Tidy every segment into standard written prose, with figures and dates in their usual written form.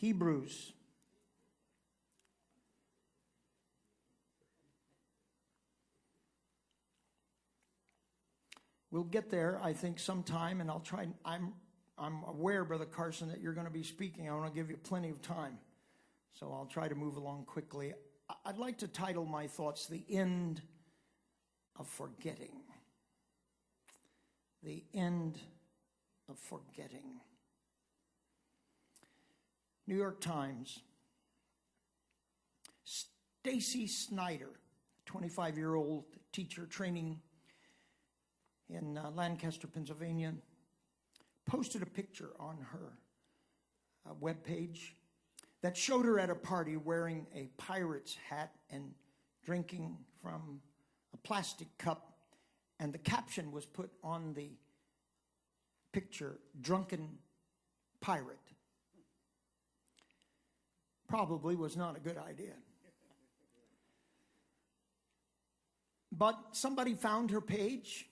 Hebrews. We'll get there, I think, sometime, and I'll try. I'm aware, Brother Carson, that you're going to be speaking. I want to give you plenty of time, so I'll try to move along quickly. I'd like to title my thoughts, "The End of Forgetting." The end of forgetting. New York Times. Stacy Snyder, 25-year-old teacher training in Lancaster, Pennsylvania, posted a picture on her webpage that showed her at a party wearing a pirate's hat and drinking from a plastic cup. And the caption was put on the picture, "Drunken Pirate." Probably was not a good idea. But somebody found her page,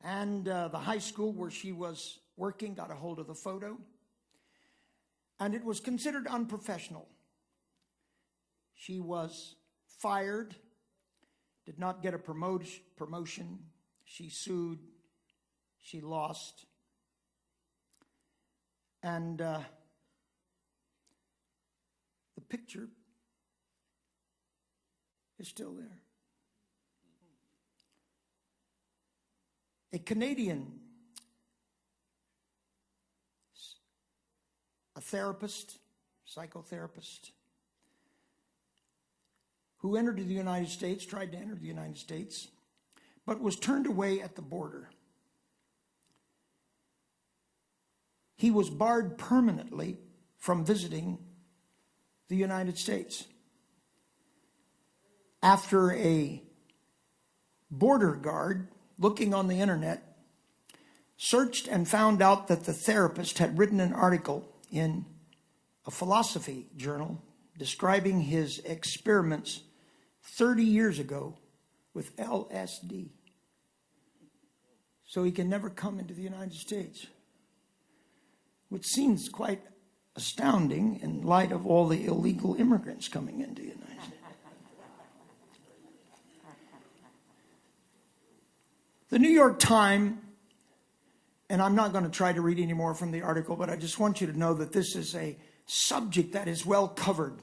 and the high school where she was working got a hold of the photo, and it was considered unprofessional. She was fired, did not get a promotion. She sued. She lost. And the picture is still there. A Canadian, a therapist, psychotherapist, who entered the United States, tried to enter the United States, but was turned away at the border. He was barred permanently from visiting the United States after a border guard, looking on the internet, searched and found out that the therapist had written an article in a philosophy journal describing his experiments 30 years ago with LSD. So he can never come into the United States, which seems quite astounding in light of all the illegal immigrants coming into the United States. The New York Times, and I'm not going to try to read any more from the article, but I just want you to know that this is a subject that is well covered,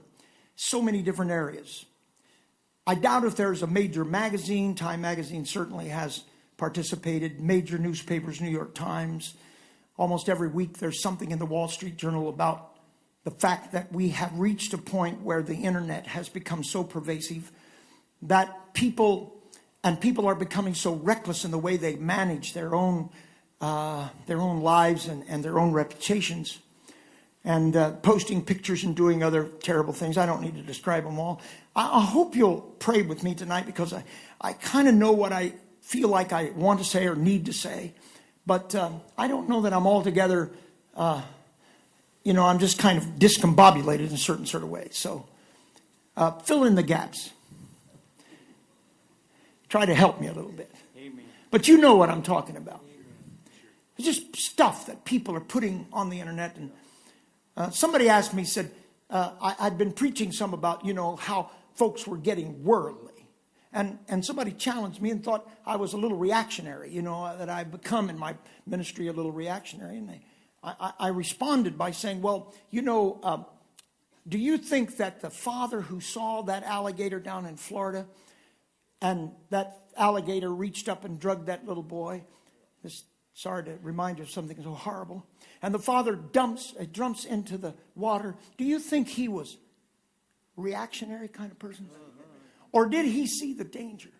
so many different areas. I doubt if there's a major magazine. Time magazine certainly has participated. Major newspapers, New York Times. Almost every week there's something in the Wall Street Journal about the fact that we have reached a point where the internet has become so pervasive that people are becoming so reckless in the way they manage their own lives and their own reputations, and posting pictures and doing other terrible things. I don't need to describe them all. I hope you'll pray with me tonight, because I kind of know what I feel like I want to say or need to say, but I don't know that I'm altogether, I'm just kind of discombobulated in a certain sort of way. So fill in the gaps. Try to help me a little bit. Amen. But you know what I'm talking about. It's just stuff that people are putting on the internet. And somebody asked me, said, I'd been preaching some about, how folks were getting worldly. And somebody challenged me and thought I was a little reactionary, that I've become in my ministry a little reactionary. And I responded by saying, well, do you think that the father who saw that alligator down in Florida, and that alligator reached up and drugged that little boy, sorry to remind you of something so horrible, and the father jumps into the water, do you think he was reactionary kind of person? Or did he see the danger?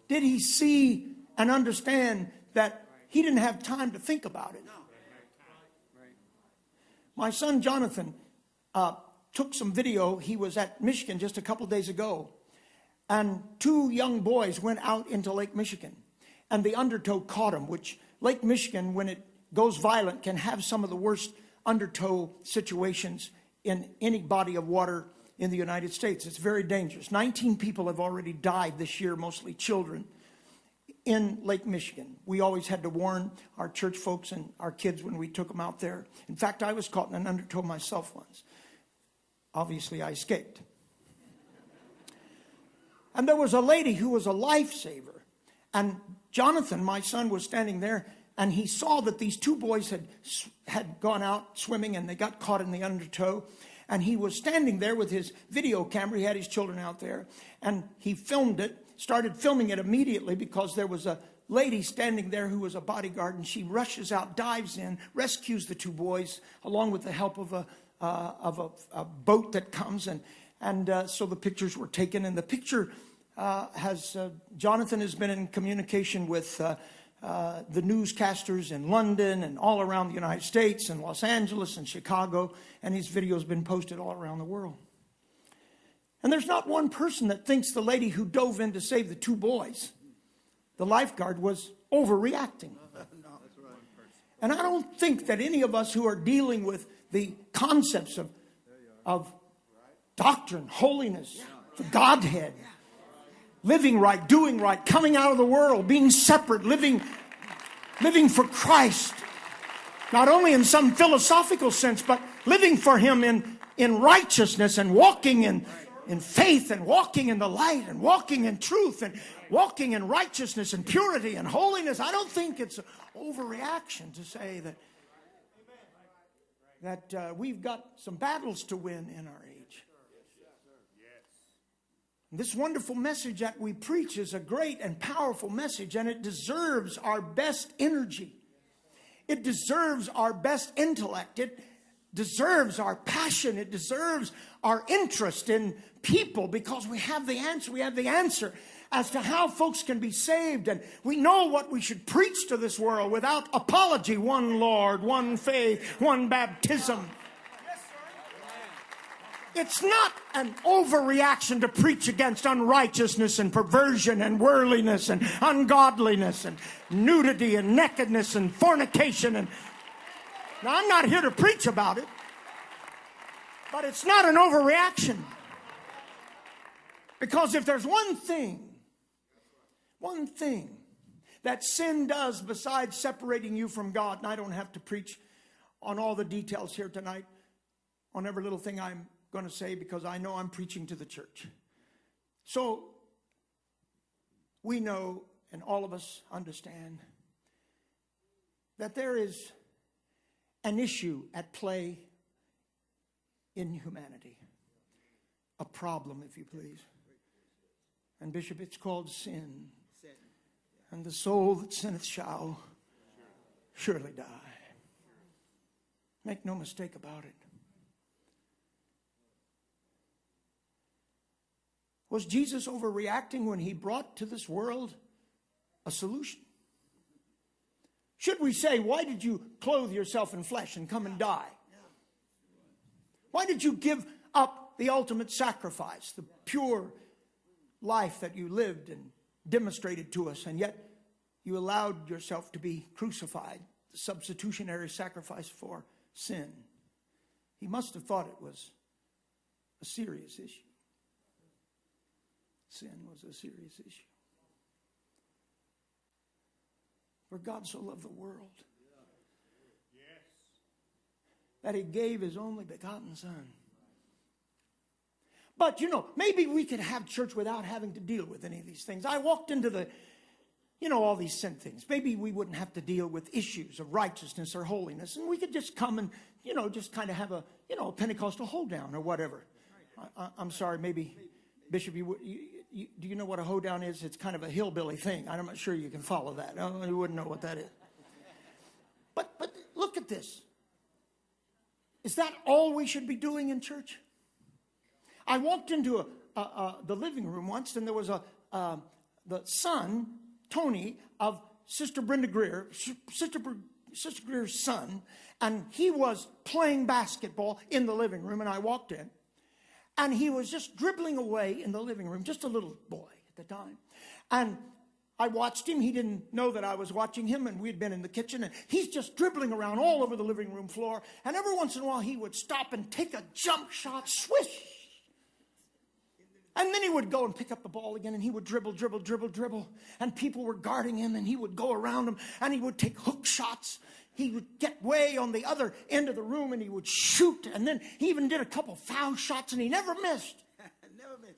Did he see and understand that he didn't have time to think about it? My son Jonathan took some video. He was at Michigan just a couple days ago, and two young boys went out into Lake Michigan, and the undertow caught them, which Lake Michigan, when it goes violent, can have some of the worst undertow situations in any body of water in the United States. It's very dangerous. 19 people have already died this year, mostly children, in Lake Michigan. We always had to warn our church folks and our kids when we took them out there. In fact, I was caught in an undertow myself once. Obviously, I escaped. And there was a lady who was a lifesaver. And Jonathan, my son, was standing there, and he saw that these two boys had gone out swimming, and they got caught in the undertow. And he was standing there with his video camera. He had his children out there, and he filmed it. Started filming it immediately because there was a lady standing there who was a bodyguard, and she rushes out, dives in, rescues the two boys along with the help of a boat that comes, and so the pictures were taken. And the picture Jonathan has been in communication with the newscasters in London and all around the United States and Los Angeles and Chicago, and his video has been posted all around the world. And there's not one person that thinks the lady who dove in to save the two boys, the lifeguard, was overreacting. And I don't think that any of us who are dealing with the concepts of doctrine, holiness, the Godhead, living right, doing right, coming out of the world, being separate, living for Christ, not only in some philosophical sense, but living for Him in righteousness and walking in faith and walking in the light and walking in truth and walking in righteousness and purity and holiness. I don't think it's an overreaction to say that we've got some battles to win in our age. This wonderful message that we preach is a great and powerful message, and it deserves our best energy. It deserves our best intellect. It deserves our passion. It deserves our interest in people, because we have the answer. We have the answer as to how folks can be saved, and we know what we should preach to this world without apology. One Lord, one faith, one baptism. It's not an overreaction to preach against unrighteousness and perversion and worldliness and ungodliness and nudity and nakedness and fornication. And now, I'm not here to preach about it, but it's not an overreaction. Because if there's one thing that sin does besides separating you from God, and I don't have to preach on all the details here tonight, on every little thing I'm going to say, because I know I'm preaching to the church. So we know, and all of us understand, that there is an issue at play in humanity. A problem, if you please. And Bishop, it's called sin. And the soul that sinneth shall surely die. Make no mistake about it. Was Jesus overreacting when He brought to this world a solution? Should we say, why did you clothe yourself in flesh and come and die? Why did you give up the ultimate sacrifice, the pure life that you lived and demonstrated to us, and yet you allowed yourself to be crucified, the substitutionary sacrifice for sin? He must have thought it was a serious issue. Sin was a serious issue. For God so loved the world that He gave His only begotten Son. But, maybe we could have church without having to deal with any of these things. I walked into all these sin things. Maybe we wouldn't have to deal with issues of righteousness or holiness. And we could just come and, just kind of have a Pentecostal hoedown or whatever. I'm sorry, maybe, Bishop, do you know what a hoedown is? It's kind of a hillbilly thing. I'm not sure you can follow that. You wouldn't know what that is. But look at this. Is that all we should be doing in church? I walked into the living room once, and there was the son, Tony, of Sister Brenda Greer, Sister Greer's son, and he was playing basketball in the living room, and I walked in, and he was just dribbling away in the living room, just a little boy at the time. And I watched him. He didn't know that I was watching him, and we'd been in the kitchen, and he's just dribbling around all over the living room floor, and every once in a while he would stop and take a jump shot, swish. And then he would go and pick up the ball again, and he would dribble. And people were guarding him, and he would go around them, and he would take hook shots. He would get way on the other end of the room, and he would shoot. And then he even did a couple foul shots, and he never missed. Never missed.